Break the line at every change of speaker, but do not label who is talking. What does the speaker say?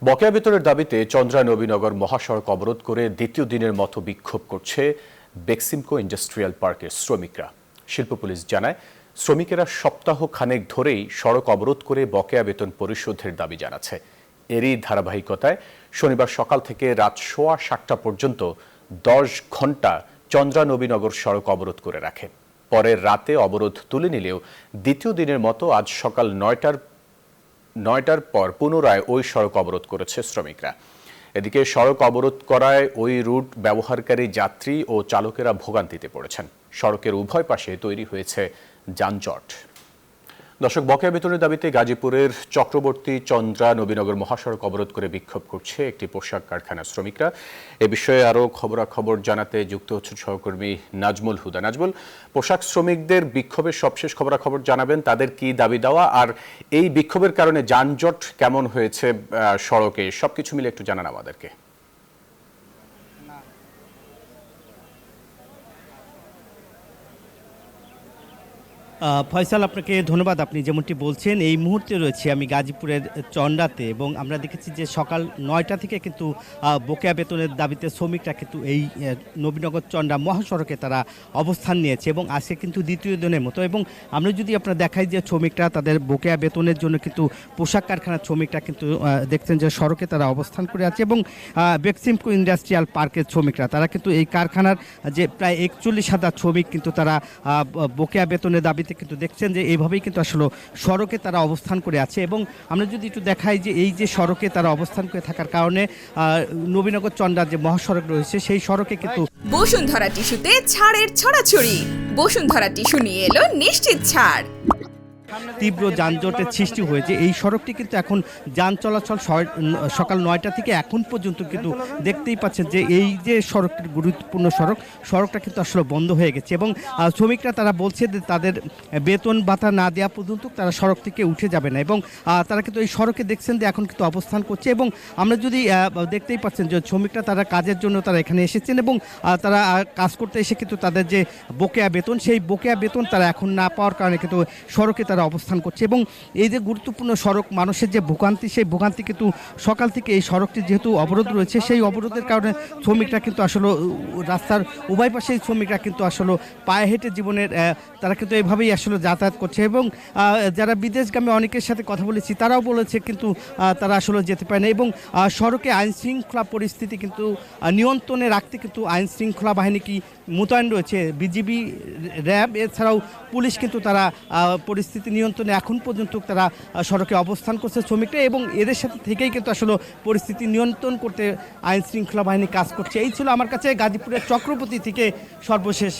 বকেয়া বেতনের দাবিতে চন্দ্রা নবীনগর মহাসড়ক অবরোধ করে দ্বিতীয় দিনের মতো বিক্ষোভ করছে বেক্সিমকো ইন্ডাস্ট্রিয়াল পার্কের শ্রমিকরা। শিল্প পুলিশ জানায়, শ্রমিকেরা সপ্তাহ খানেক ধরেই সড়ক অবরোধ করে বকেয়া বেতন পরিশোধের দাবি জানাচ্ছে। এরই ধারাবাহিকতায় শনিবার সকাল থেকে রাত 7:15 পর্যন্ত 10 ঘণ্টা চন্দ্রা নবীনগর সড়ক অবরোধ করে রাখে। পরের রাতে অবরোধ তুলে নিলেও দ্বিতীয় দিনের মতো আজ সকাল 9টার পর পুনরায় ওই সড়ক অবরোধ করেছে শ্রমিকরা। এদিকে সড়ক অবরোধ করায় ওই রুট ব্যবহারকারী যাত্রী ও চালকেরা ভোগান্তিতে পড়েছেন। সড়কের উভয় পাশে তৈরি হয়েছে যানজট। দর্শক, বকেয়া বেতনের দাবিতে গাজীপুরের চক্রবর্তী চন্দ্রা নবীনগর মহাসড়ক অবরোধ করে বিক্ষোভ করছে একটি পোশাক কারখানার শ্রমিকরা। এ বিষয়ে আরও খবরাখবর জানাতে যুক্ত হচ্ছেন সহকর্মী নাজমুল হুদা। নাজমুল, পোশাক শ্রমিকদের বিক্ষোভের সবশেষ খবরাখবর জানাবেন, তাদের কি দাবি দেওয়া আর এই বিক্ষোভের কারণে যানজট কেমন হয়েছে সড়কে, সবকিছু মিলে একটু জানান আমাদেরকে।
ফয়সাল, আপনাকে ধন্যবাদ। আপনি যেমনটি বলছেন, এই মুহূর্তে রয়েছে আমি গাজীপুরের চন্দ্রাতে এবং আমরা দেখেছি যে সকাল 9টা থেকে কিন্তু বকেয়া বেতনের দাবিতে শ্রমিকরা কিন্তু এই নবীনগর চন্দ্রা মহাসড়কে তারা অবস্থান নিয়েছে এবং আজকে কিন্তু দ্বিতীয় দিনের মতো। এবং আমরা যদি আপনারা দেখাই যে শ্রমিকরা তাদের বকেয়া বেতনের জন্য কিন্তু পোশাক কারখানার শ্রমিকরা কিন্তু দেখছেন যে সড়কে তারা অবস্থান করে আছে এবং বেক্সিমকো ইন্ডাস্ট্রিয়াল পার্কের শ্রমিকরা তারা কিন্তু এই কারখানার যে প্রায় 41,000 শ্রমিক কিন্তু তারা বকেয়া বেতনের দাবিতে কিন্তু দেখছেন যে এইভাবেই কিন্তু আসলে সড়কে তারা অবস্থান করে আছে। এবং আমরা যদি একটু দেখাই যে এই যে সড়কে তারা অবস্থান করে থাকার কারণে নবীনগর চন্দ্রার যে মহাসড়ক রয়েছে সেই সড়কে কিন্তু
বসুন্ধরা টিস্যুতে ছাড়ের ছড়াছড়ি। বসুন্ধরা টিস্যু নিয়ে এলো নিশ্চিত ছাড়।
তীব্র যানজটের সৃষ্টি হয়েছে। এই সড়কটি কিন্তু এখন যান চলাচল সকাল 9টা থেকে এখন পর্যন্ত কিন্তু দেখতেই পাচ্ছেন যে এই যে সড়কটি গুরুত্বপূর্ণ সড়কটা কিন্তু আসলে বন্ধ হয়ে গেছে এবং শ্রমিকরা তারা বলছে যে তাদের বেতন ভাতা না দেওয়া পর্যন্ত তারা সড়ক থেকে উঠে যাবে না এবং তারা কিন্তু এই সড়কে দেখছেন যে এখন কিন্তু অবস্থান করছে। এবং আমরা যদি দেখতেই পাচ্ছেন যে শ্রমিকরা তারা কাজের জন্য তারা এখানে এসেছেন এবং তারা কাজ করতে এসে কিন্তু তাদের যে বকেয়া বেতন সেই বকেয়া বেতন তারা এখন না পাওয়ার কারণে কিন্তু সড়কে তারা অবস্থান করছে। এবং এই যে গুরুত্বপূর্ণ সড়ক, মানুষের যে ভোগান্তি, সেই ভোগান্তি কিন্তু সকাল থেকে এই সড়কটি যেহেতু অবরোধ রয়েছে সেই অবরোধের কারণে শ্রমিকরা কিন্তু আসলে রাস্তার উভয় পাশে শ্রমিকরা কিন্তু আসলে পায়ে হেঁটে জীবনের তারা কিন্তু এইভাবেই আসলে যাতায়াত করছে। এবং যারা বিদেশগামী অনেকের সাথে কথা বলেছি তারাও বলেছে কিন্তু তারা আসলে যেতে পারে না। এবং সড়কে আইন শৃঙ্খলা পরিস্থিতি কিন্তু নিয়ন্ত্রণে রাখতে কিন্তু আইন শৃঙ্খলা বাহিনী কি মোতায়েন রয়েছে, বিজিবি, র্যাব, এছাড়াও পুলিশ কিন্তু তারা পরিস্থিতি নিয়ন্ত্রণে এখন পর্যন্ত তারা সড়কে অবস্থান করছে শ্রমিকরা এবং এদের সাথে থেকেই কিন্তু আসলে পরিস্থিতি নিয়ন্ত্রণ করতে আইন শৃঙ্খলা বাহিনী কাজ করছে। এই ছিল আমার কাছে গাজীপুরের চক্রবর্তী থেকে সর্বশেষ।